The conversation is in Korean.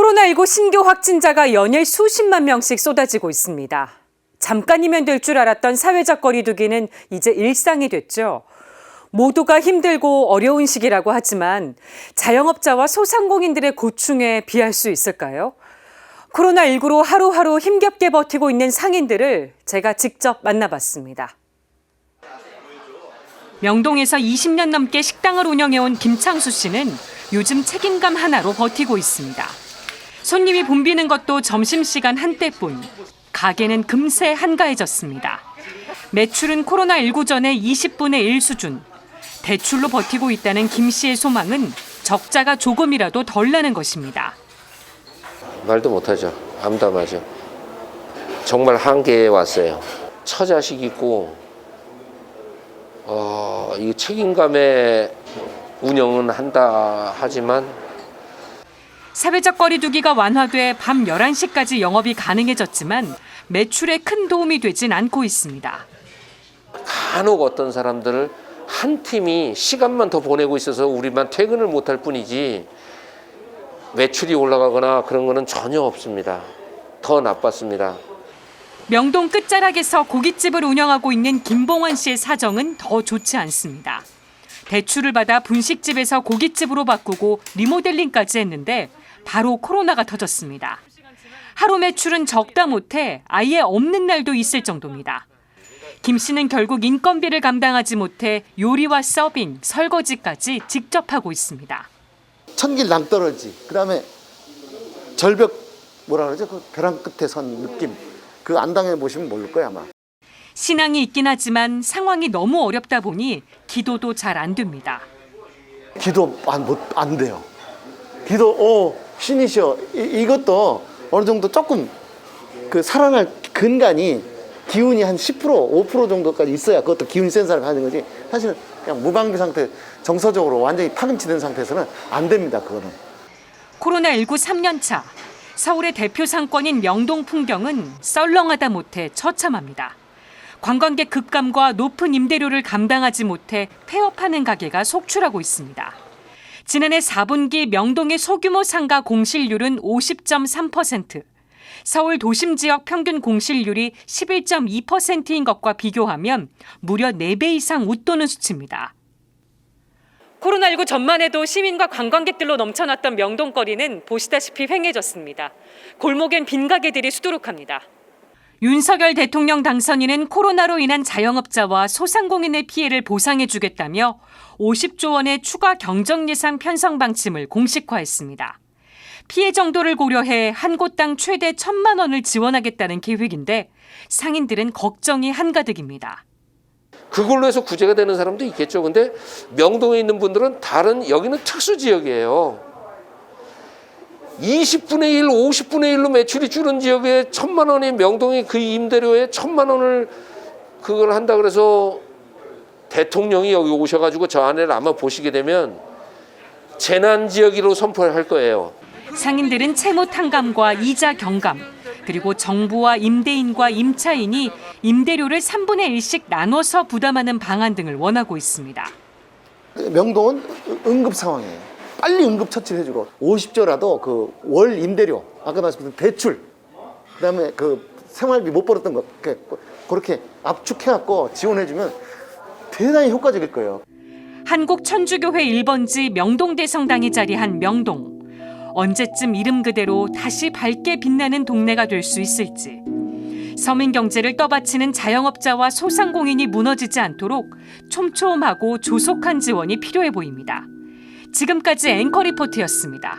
코로나19 신규 확진자가 연일 수십만 명씩 쏟아지고 있습니다. 잠깐이면 될 줄 알았던 사회적 거리두기는 이제 일상이 됐죠. 모두가 힘들고 어려운 시기라고 하지만 자영업자와 소상공인들의 고충에 비할 수 있을까요? 코로나19로 하루하루 힘겹게 버티고 있는 상인들을 제가 직접 만나봤습니다. 명동에서 20년 넘게 식당을 운영해온 김창수 씨는 요즘 책임감 하나로 버티고 있습니다. 손님이 붐비는 것도 점심시간 한때뿐. 가게는 금세 한가해졌습니다. 매출은 코로나19 전의 20분의 1 수준. 대출로 버티고 있다는 김 씨의 소망은 적자가 조금이라도 덜 나는 것입니다. 말도 못하죠. 암담하죠. 정말 한계에 왔어요. 처자식 있고 이 책임감에 운영은 한다 하지만 사회적 거리두기가 완화돼 밤 11시까지 영업이 가능해졌지만 매출에 큰 도움이 되진 않고 있습니다. 간혹 어떤 사람들을 한 팀이 시간만 더 보내고 있어서 우리만 퇴근을 못할 뿐이지 매출이 올라가거나 그런 거는 전혀 없습니다. 더 나빴습니다. 명동 끝자락에서 고깃집을 운영하고 있는 김봉환 씨의 사정은 더 좋지 않습니다. 대출을 받아 분식집에서 고깃집으로 바꾸고 리모델링까지 했는데 바로 코로나가 터졌습니다. 하루 매출은 적다 못해 아예 없는 날도 있을 정도입니다. 김 씨는 결국 인건비를 감당하지 못해 요리와 서빙, 설거지까지 직접 하고 있습니다. 천길 낭떠러지, 그다음에 절벽 뭐라 그러죠? 그 벼랑 끝에 선 느낌. 그 안 당해보시면 모를 거야 아마. 신앙이 있긴 하지만 상황이 너무 어렵다 보니 기도도 잘 안 됩니다. 기도 안 돼요. 기도 신이셔. 이것도 어느 정도 조금 그 살아날 근간이 기운이 한 10%, 5% 정도까지 있어야 그것도 기운이 센 사람이 하는 거지. 사실은 그냥 무방비 상태, 정서적으로 완전히 파김치된 상태에서는 안 됩니다. 그거는. 코로나19 3년 차. 서울의 대표 상권인 명동 풍경은 썰렁하다 못해 처참합니다. 관광객 급감과 높은 임대료를 감당하지 못해 폐업하는 가게가 속출하고 있습니다. 지난해 4분기 명동의 소규모 상가 공실률은 50.3%, 서울 도심 지역 평균 공실률이 11.2%인 것과 비교하면 무려 4배 이상 웃도는 수치입니다. 코로나19 전만 해도 시민과 관광객들로 넘쳐났던 명동거리는 보시다시피 휑해졌습니다. 골목엔 빈 가게들이 수두룩합니다. 윤석열 대통령 당선인은 코로나로 인한 자영업자와 소상공인의 피해를 보상해주겠다며 50조 원의 추가 경정예산 편성 방침을 공식화했습니다. 피해 정도를 고려해 한 곳당 최대 1,000만 원을 지원하겠다는 계획인데 상인들은 걱정이 한가득입니다. 그걸로 해서 구제가 되는 사람도 있겠죠. 근데 명동에 있는 분들은 여기는 특수지역이에요. 20분의 1, 50분의 1로 매출이 줄은 지역에 1,000만 원이 명동이 그 임대료에 1,000만 원을 그걸 한다 그래서 대통령이 여기 오셔가지고 저 안에를 아마 보시게 되면 재난지역으로 선포를 할 거예요. 상인들은 채무 탕감과 이자 경감, 그리고 정부와 임대인과 임차인이 임대료를 3분의 1씩 나눠서 부담하는 방안 등을 원하고 있습니다. 명동은 응급 상황이에요. 빨리 응급 처치를 해주고 50조라도 그 월 임대료, 아까 말씀드린 대출, 그다음에 그 생활비 못 벌었던 거 그렇게 압축해갖고 지원해주면 대단히 효과적일 거예요. 한국 천주교회 1번지 명동대성당이 자리한 명동. 언제쯤 이름 그대로 다시 밝게 빛나는 동네가 될 수 있을지. 서민 경제를 떠받치는 자영업자와 소상공인이 무너지지 않도록 촘촘하고 조속한 지원이 필요해 보입니다. 지금까지 앵커 리포트였습니다.